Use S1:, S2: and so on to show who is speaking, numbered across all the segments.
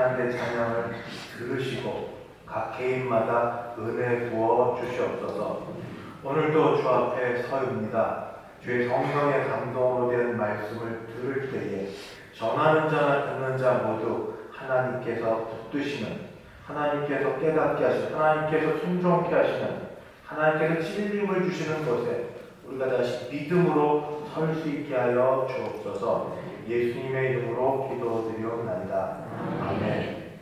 S1: 찬양대 찬양을 들으시고 각 개인마다 은혜 부어 주시옵소서. 오늘도 주 앞에 서입니다. 주의 성령의 감동으로 된 말씀을 들을 때에 전하는 자나 듣는 자 모두 하나님께서 붙드시는, 하나님께서 깨닫게 하시는, 하나님께서 순종케 하시는, 하나님께서 찔림을 주시는 곳에 우리가 다시 믿음으로 설 수 있게 하여 주옵소서. 예수님의 이름으로 기도드리옵나이다. 아멘.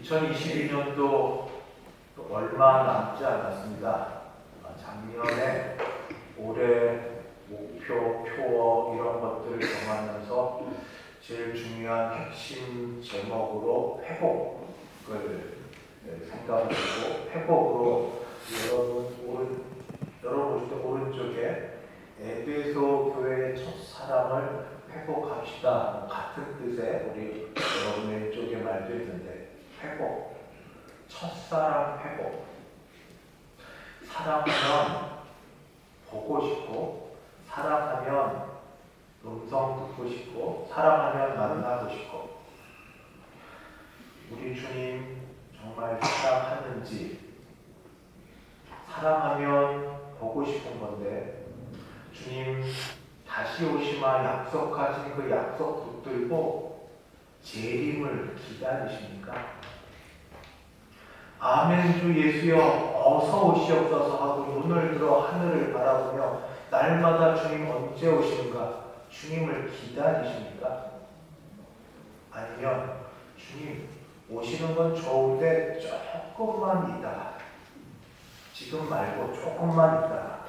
S1: 2022년도 얼마 남지 않았습니다. 작년에 올해 목표, 표어 이런 것들을 정하면서 제일 중요한 핵심 제목으로 회복을 생각을 하고, 회복으로 여러분 보실 때 오른쪽에 에베소 교회의 첫사랑을 회복합시다 같은 뜻의 우리 여러분 왼쪽에 말도 있는데, 회복, 첫사랑 회복. 사랑하면 보고 싶고, 사랑하면 음성 듣고 싶고, 사랑하면 만나고 싶고. 우리 주님 정말 사랑하는지, 사랑하면 보고 싶은 건데 주님 다시 오시마 약속하신 그 약속 붙들고 재림을 기다리십니까? 아멘 주 예수여 어서 오시옵소서 하고 눈을 들어 하늘을 바라보며 날마다 주님 언제 오시는가 주님을 기다리십니까? 아니면 주님 오시는 건 좋은데 조금만 있다가, 지금 말고 조금만 있다가,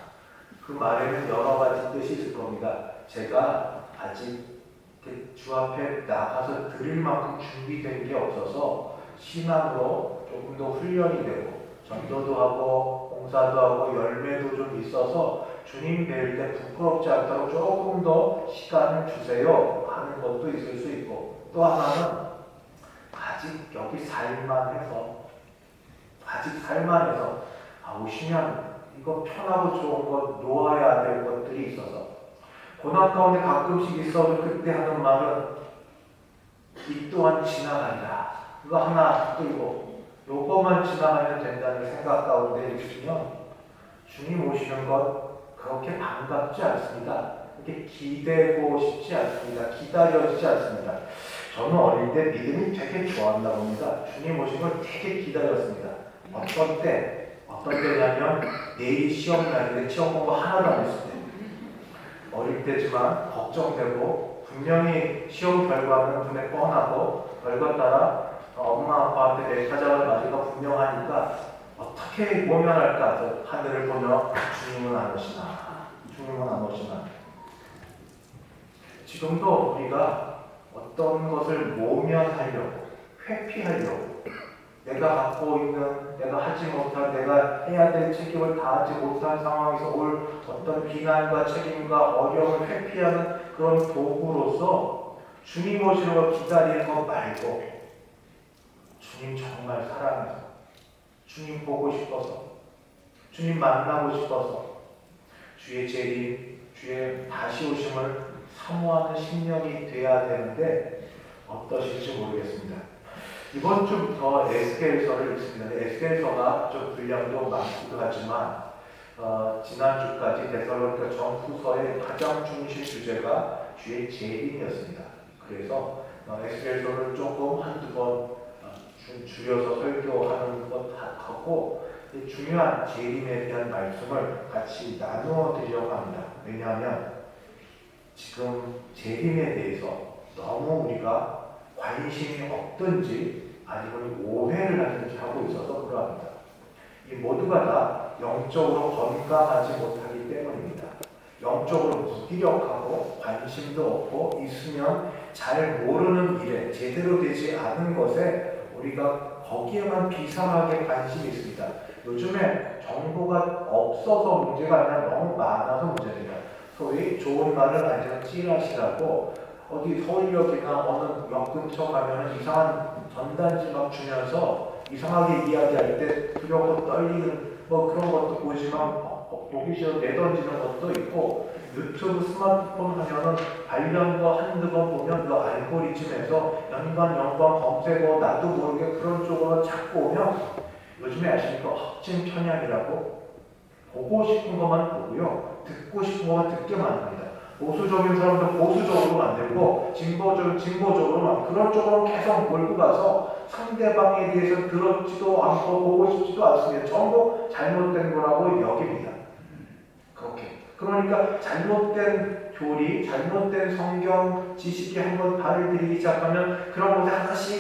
S1: 그 말에는 여러 가지 뜻이 있을 겁니다. 제가 아직 주 앞에 나가서 드릴 만큼 준비된 게 없어서 신앙으로 조금 더 훈련이 되고 전도도 하고 봉사도 하고 열매도 좀 있어서 주님 뵐 때 부끄럽지 않도록 조금 더 시간을 주세요 하는 것도 있을 수 있고, 또 하나는 아직 여기 살만해서 오시면 이거 편하고 좋은 것 놓아야 될 것들이 있어서, 고난 가운데 가끔씩 있어도 그때 하는 말은 이 또한 지나가리라. 그거 하나 붙들고 요거만 지나가면 된다는 생각 가운데 있으면 주님 오시는 것 그렇게 반갑지 않습니다. 그렇게 기대고 싶지 않습니다. 기다려지지 않습니다. 저는 어릴 때 믿음이 되게 좋았나 봅니다. 주님 오신 걸 되게 기다렸습니다. 어떤 때냐면 내일 시험 날인데 시험 공부 하나도 안 했을 때, 어릴 때지만 걱정되고 분명히 시험 결과는 눈에 뻔하고 결과 따라 엄마 아빠한테 내 찾아갈 날이가 분명하니까 어떻게 모면할까 하늘을 보며 주님은 안 오시나, 주님은 안 오시나. 지금도 우리가 어떤 것을 모면하려고, 회피하려고, 내가 갖고 있는, 내가 하지 못한, 내가 해야 될 책임을 다하지 못한 상황에서 올 어떤 비난과 책임과 어려움을 회피하는 그런 도구로서 주님 오시는 걸 기다리는 것 말고, 주님 정말 사랑해서, 주님 보고 싶어서, 주님 만나고 싶어서 주의 재림, 주의 다시 오심을 사모하는 심령이 돼야 되는데 어떠실지 모르겠습니다. 이번 주부터 에스겔서를 읽습니다. 에스겔서가 좀 분량도 많기도 하지만 지난주까지 데살로니가 전후서의 가장 중심 주제가 주의 재림이었습니다. 그래서 에스겔서를 조금 한두 번 줄여서 설교하는 것 하고 중요한 재림에 대한 말씀을 같이 나누어 드리려고 합니다. 왜냐하면 지금 재림에 대해서 너무 우리가 관심이 없든지 아니면 오해를 하든지 하고 있어서 그러합니다. 이 모두가 다 영적으로 건강하지 못하기 때문입니다. 영적으로 무기력하고 관심도 없고 있으면 잘 모르는 일에, 제대로 되지 않은 것에 우리가 거기에만 비상하게 관심이 있습니다. 요즘에 정보가 없어서 문제가 아니라 너무 많아서 문제입니다. 소위 좋은 말을 앉아서 찌라시라고 어디 서울역이나 어느 역 근처 가면 이상한 전단지 막 주면서 이상하게 이야기할 때 두렵고 떨리는 그런 것도 보지만 보기 싫어 내던지는 것도 있고, 유튜브 스마트폰 하면은 관련 거 한두 번 보면 그 알고리즘에서 연관 검색어 나도 모르게 그런 쪽으로 자꾸 오면 요즘에 아시니까 확증 편향이라고 보고 싶은 것만 보고요. 듣고 싶은 것만 듣게 만듭니다. 보수적인 사람들 보수적으로 만들고 진보적으로 그런 쪽으로 계속 몰고 가서 상대방에 대해서 들었지도 않고 보고 싶지도 않습니다. 전부 잘못된 거라고 여깁니다. 그렇게. 그러니까 잘못된 교리, 잘못된 성경 지식이 한번 발을 들이기 시작하면 그런 것에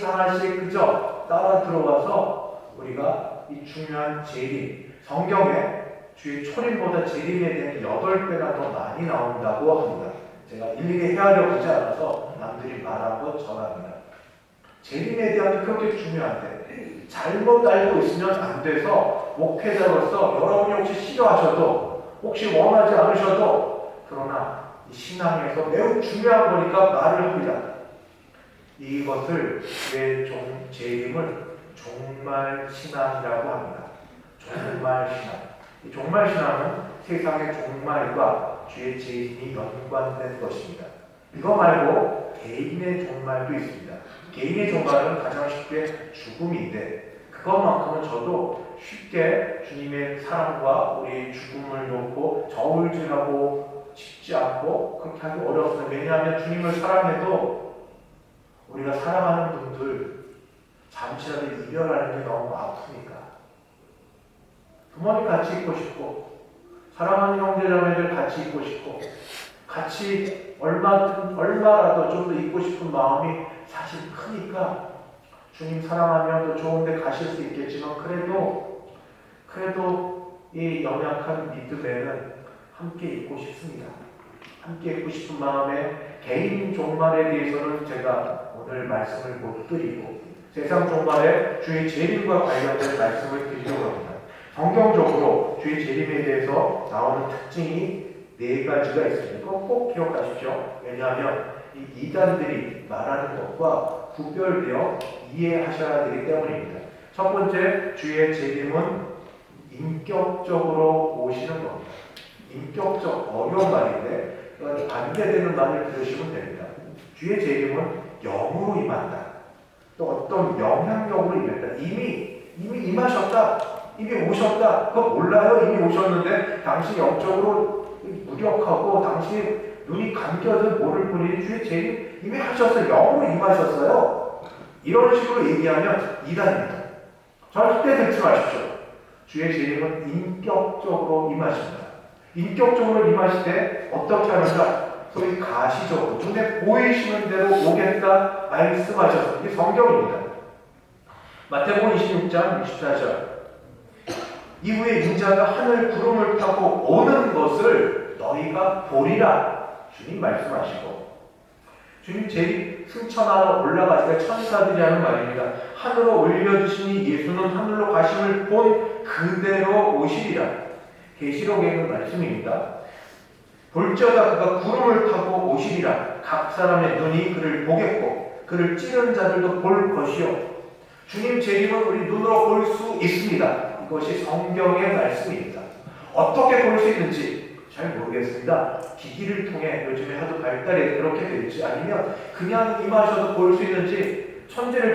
S1: 하나씩 그저 따라 들어가서 우리가 이 중요한 재림, 성경에 주의 초림보다 재림에 대한 8배가 더 많이 나온다고 합니다. 제가 일일이 헤아려 보지 않아서 남들이 말한 것 전합니다. 재림에 대한 게 그렇게 중요한데 잘못 알고 있으면 안 돼서 목회자로서 여러분이 혹시 싫어하셔도 혹시 원하지 않으셔도 그러나 이 신앙에서 매우 중요한 거니까 말을 합니다. 이것을 재림을 종말 신앙이라고 합니다. 종말 신앙. 이 종말 신앙은 세상의 종말과 주의 재림이 연관된 것입니다. 이거 말고 개인의 종말도 있습니다. 개인의 종말은 가장 쉽게 죽음인데 그것만큼은 저도 쉽게 주님의 사랑과 우리 죽음을 놓고 저울질하고 싶지 않고 그렇게 하기 어렵습니다. 왜냐하면 주님을 사랑해도 우리가 사랑하는 분들 잠시라도 이별하는 게 너무 아프니까 부모님 같이 있고 싶고 사랑하는 형제자매들 같이 있고 싶고 같이 얼마라도 좀 더 있고 싶은 마음이 사실 크니까 주님 사랑하면 더 좋은데 가실 수 있겠지만 그래도 이 연약한 믿음에는 함께 있고 싶습니다. 함께 있고 싶은 마음에 개인 종말에 대해서는 제가 오늘 말씀을 못 드리고 세상 종말에 주의 재림과 관련된 말씀을 드리려고 합니다. 성경적으로 주의 재림에 대해서 나오는 특징이 4가지가 있습니다. 이거 꼭 기억하십시오. 왜냐하면 이 이단들이 말하는 것과 구별되어 이해하셔야 되기 때문입니다. 첫 번째, 주의 재림은 인격적으로 오시는 겁니다. 인격적, 어려운 말인데 반대되는 말을 들으시면 됩니다. 주의 재림은 영으로 임한다. 또 어떤 영향력으로 임한다. 이미 임하셨다. 이미 오셨다. 그거 몰라요? 이미 오셨는데 당신 영적으로 무력하고 당신 눈이 감겨서 모를 뿐이지 주의 재림 이미 하셨어요. 영으로 임하셨어요. 이런 식으로 얘기하면 이단입니다. 절대 듣지 마십시오. 주의 재림은 인격적으로 임하십니다. 인격적으로 임하실 때 어떻게 하는가? 소위 가시적으로 눈에 보이시는 대로 오겠다 말씀하셔서 이게 성경입니다. 마태복음 26장 64절 이후에 인자가 하늘 구름을 타고 오는 것을 너희가 보리라 주님 말씀하시고 주님 제일 승천하러 올라가시니까 천사들이 하는 말입니다. 하늘로 올려주시니 예수는 하늘로 가심을 본 그대로 오시리라. 계시록에 있는 말씀입니다. 볼지어다 그가 구름을 타고 오시리라. 각 사람의 눈이 그를 보겠고 그를 찌른 자들도 볼 것이요. 주님 재림은 우리 눈으로 볼 수 있습니다. 이것이 성경의 말씀입니다. 어떻게 볼 수 있는지 잘 모르겠습니다. 기기를 통해 요즘에 하도 발달이 그렇게 될지 아니면 그냥 임하셔도 볼 수 있는지 천지를